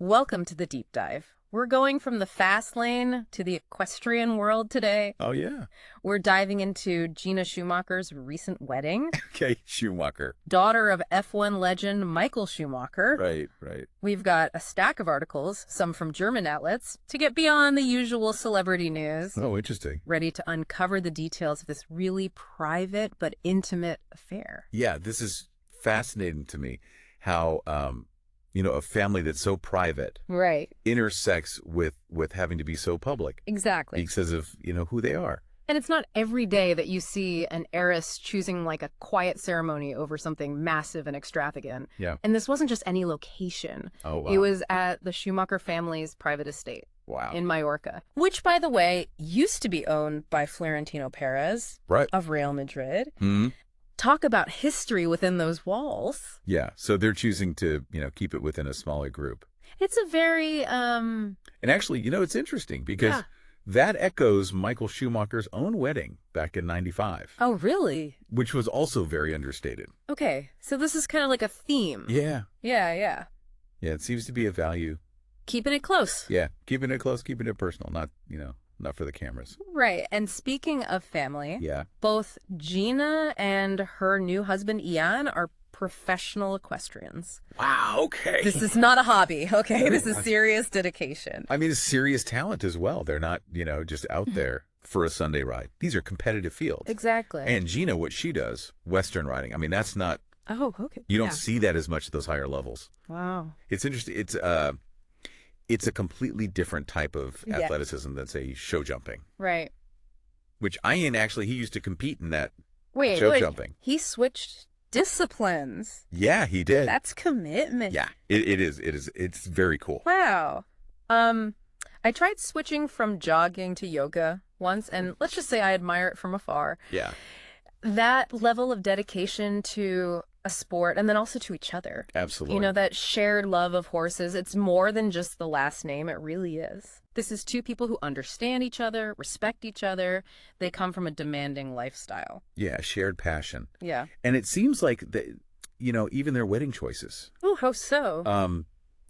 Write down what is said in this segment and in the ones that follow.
Welcome to the deep dive. We're going from the fast lane to the equestrian world today. Oh, yeah. We're diving into Gina Schumacher's recent wedding, Okay, Schumacher. daughter of F1 legend Michael Schumacher. Right. We've got a stack of articles, some from German outlets, to get beyond the usual celebrity news. Oh, interesting. Ready to uncover the details of this really private but intimate affair. Yeah, this is fascinating to me, how, a family that's so private Right. intersects with having to be so public Exactly. because of, who they are. And it's not every day that you see an heiress choosing like a quiet ceremony over something massive and extravagant. Yeah. And this wasn't just any location. Oh, wow. It was at the Schumacher family's private estate Wow. in Mallorca, which, by the way, used to be owned by Florentino Perez Right. of Real Madrid. Hmm. Talk about history within those walls. Yeah. So they're choosing to, keep it within a smaller group. It's a very, And actually, it's interesting because that echoes Michael Schumacher's own wedding back in '95. Oh, really? Which was also very understated. Okay. So this is kind of like a theme. Yeah. Yeah. Yeah, it seems to be a value. Keeping it close. Yeah, keeping it close, keeping it personal, not for the cameras. Right. And speaking of family, Yeah. both Gina and her new husband, Iain, are professional equestrians. Wow, okay. This is not a hobby, okay? This is serious dedication. I mean, it's serious talent as well. They're not, just out there for a Sunday ride. These are competitive fields. Exactly. And Gina, what she does, Western riding, I mean, that's not, Oh, okay. you don't see that as much at those higher levels. Wow. It's interesting. It's a completely different type of athleticism than, say, show jumping. Right. Which Iain actually, he used to compete in that Wait, show jumping. He switched disciplines. Yeah, he did. That's commitment. Yeah, it is. It's very cool. Wow. I tried switching from jogging to yoga once, and let's just say I admire it from afar. Yeah. That level of dedication to a sport and then also to each other. Absolutely. That shared love of horses, it's more than just the last name. It really is. This is two people who understand each other, respect each other. They come from a demanding lifestyle. Yeah, shared passion. Yeah. And it seems like, even their wedding choices. Oh, how so?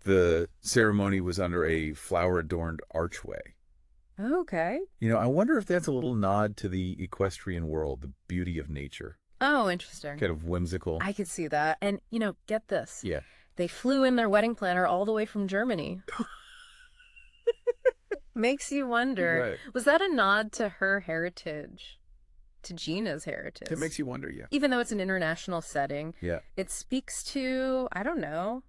The ceremony was under a flower-adorned archway. Okay. I wonder if that's a little nod to the equestrian world, the beauty of nature. Oh, interesting. Kind of whimsical. I could see that. And, get this. Yeah. They flew in their wedding planner all the way from Germany. Makes you wonder, was that a nod to her heritage, to Gina's heritage? It makes you wonder, yeah. Even though it's an international setting, Yeah. it speaks to, I don't know,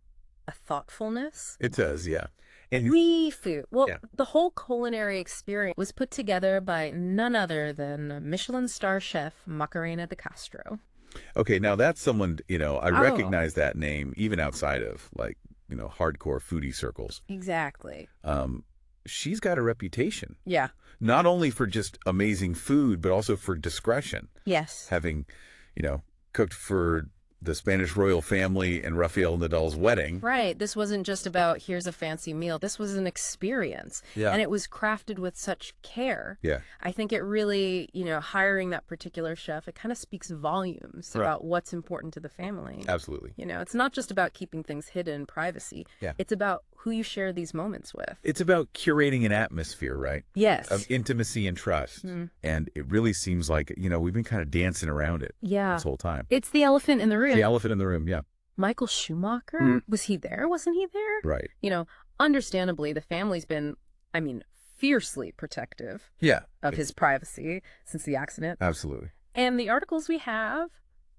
a thoughtfulness. It does, yeah. And Food. Well, the whole culinary experience was put together by none other than Michelin star chef Macarena de Castro. okay, now that's someone, I recognize that name even outside of hardcore foodie circles. Exactly. She's got a reputation. Yeah. Not only for just amazing food, but also for discretion. Yes. Having, cooked for the Spanish royal family and Rafael Nadal's wedding. Right. This wasn't just about here's a fancy meal. This was an experience. Yeah. And it was crafted with such care. Yeah. I think it really, hiring that particular chef, it kind of speaks volumes about what's important to the family. Absolutely. It's not just about keeping things hidden in privacy. Yeah. It's about who you share these moments with. It's about curating an atmosphere, right? Yes. Of intimacy and trust. And it really seems like, we've been kind of dancing around it this whole time. It's the elephant in the room. The elephant in the room, yeah. Michael Schumacher, was he there? Wasn't he there? Right. Understandably, the family's been, fiercely protective of his privacy since the accident. Absolutely. And the articles we have,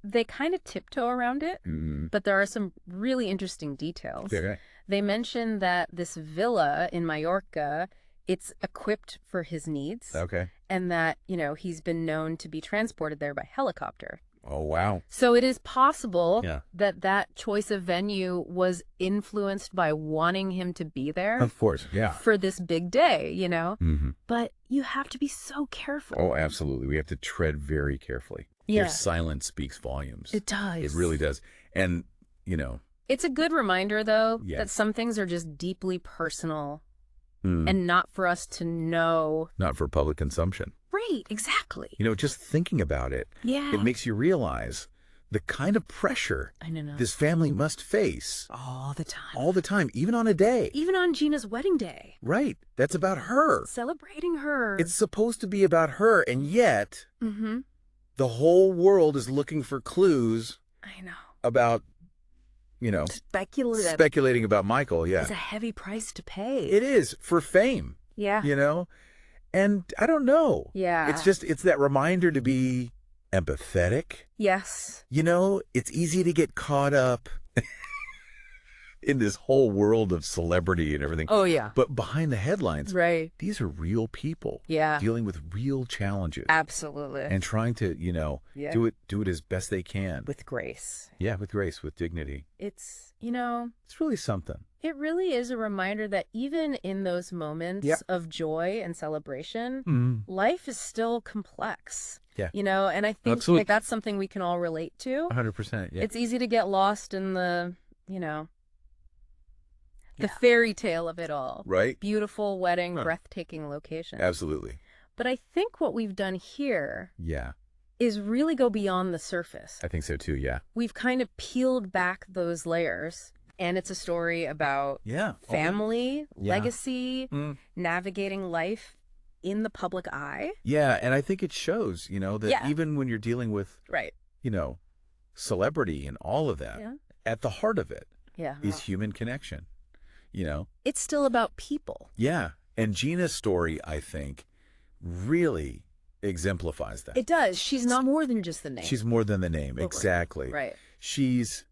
they kind of tiptoe around it, but there are some really interesting details. Okay. They mention that this villa in Mallorca, it's equipped for his needs. Okay. And that, he's been known to be transported there by helicopter. Oh, wow. So it is possible that choice of venue was influenced by wanting him to be there. Of course, yeah. For this big day, But you have to be so careful. Oh, absolutely. We have to tread very carefully. Yeah. Your silence speaks volumes. It does. It really does. And, It's a good reminder, though, Yes. that some things are just deeply personal and not for us to know. Not for public consumption. Right, exactly. Just thinking about it, Yeah. it makes you realize the kind of pressure I know. this family must face All the time. all the time, even on a day. Even on Gina's wedding day. Right. That's about her. Celebrating her. It's supposed to be about her, and yet Mm-hmm. the whole world is looking for clues I know. about, Speculative. speculating about Michael. Yeah. It's a heavy price to pay. It is for fame, Yeah. And I don't know. Yeah. It's that reminder to be empathetic. Yes. It's easy to get caught up in this whole world of celebrity and everything. Oh, yeah. But behind the headlines, Right. these are real people Yeah. dealing with real challenges Absolutely. and trying to, Yeah. do it as best they can. With grace. Yeah, with grace, with dignity. It's, It's really something. it really is a reminder that even in those moments Yeah. of joy and celebration, Mm. life is still complex. Yeah. And I think Absolutely. like that's something we can all relate to. 100%. Yeah. It's easy to get lost in the Yeah. fairy tale of it all. Right? Beautiful wedding, Huh. breathtaking location. Absolutely. But I think what we've done here Yeah. is really go beyond the surface. I think so too. Yeah. We've kind of peeled back those layers, and it's a story about Yeah. family, Yeah. legacy, Mm. navigating life in the public eye. Yeah. And I think it shows, that Yeah. even when you're dealing with, Right. celebrity and all of that, Yeah. at the heart of it Yeah. is human connection, It's still about people. Yeah. And Gina's story, I think, really exemplifies that. It does. She's not more than just the name. She's more than the name. Right. Exactly. Right. She's,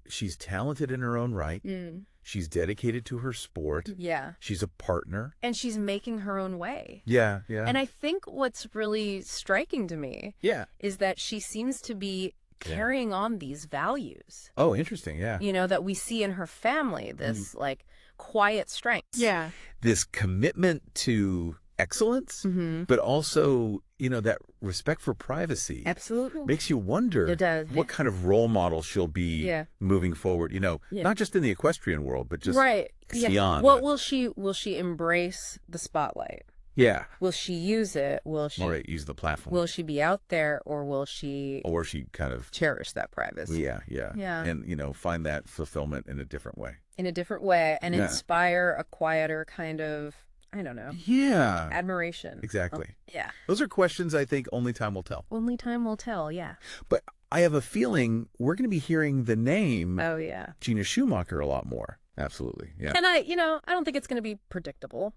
she's talented in her own right. Mm. She's dedicated to her sport. Yeah. She's a partner. And she's making her own way. Yeah. Yeah. And I think what's really striking to me yeah. is that she seems to be carrying on these values, Oh, interesting. Yeah. that we see in her family, this like quiet strength. Yeah. This commitment to excellence, Mm-hmm. but also, that respect for privacy. Absolutely. Makes you wonder It does. what kind of role model she'll be Yeah. moving forward, Yeah. not just in the equestrian world, but just right. beyond. What will she embrace the spotlight? Yeah. Will she use it? Will she Or use the platform. will she be out there, or will she Or she kind of, cherish that privacy yeah. Yeah. And, find that fulfillment in a different way. in a different way and Yeah. inspire a quieter kind of, I don't know, Yeah. admiration? Exactly. Yeah. Those are questions I think only time will tell. Only time will tell. Yeah. But I have a feeling we're going to be hearing the name Oh yeah. Gina Schumacher a lot more. Absolutely. Yeah. And I don't think it's going to be predictable.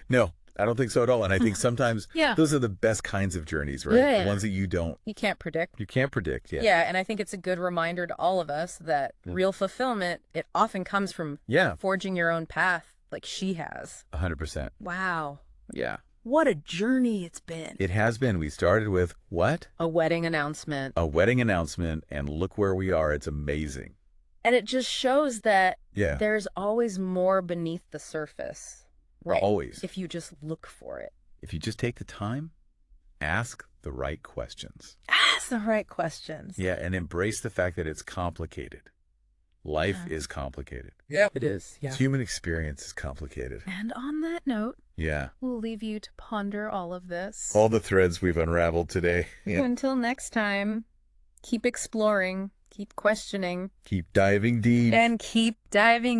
No, I don't think so at all. And I think sometimes Yeah. those are the best kinds of journeys, right? Yeah. The ones that you You can't predict. can't predict. Yeah. Yeah, and I think it's a good reminder to all of us that real fulfillment, it often comes from Yeah. forging your own path like she has. 100%. Wow. Yeah. What a journey it's been. It has been. We started with what? A wedding announcement. A wedding announcement. And look where we are. It's amazing. And it just shows that Yeah. there's always more beneath the surface. Right. Always. If you just look for it. If you just take the time, ask the right questions. Ask the right questions. Yeah. And embrace the fact that it's complicated. Life Yeah. is complicated. Yeah. It is. Yeah. Human experience is complicated. And on that note, Yeah. we'll leave you to ponder all of this. All the threads we've unraveled today. Yeah. Until next time, keep exploring, keep questioning, Keep diving deep. and keep diving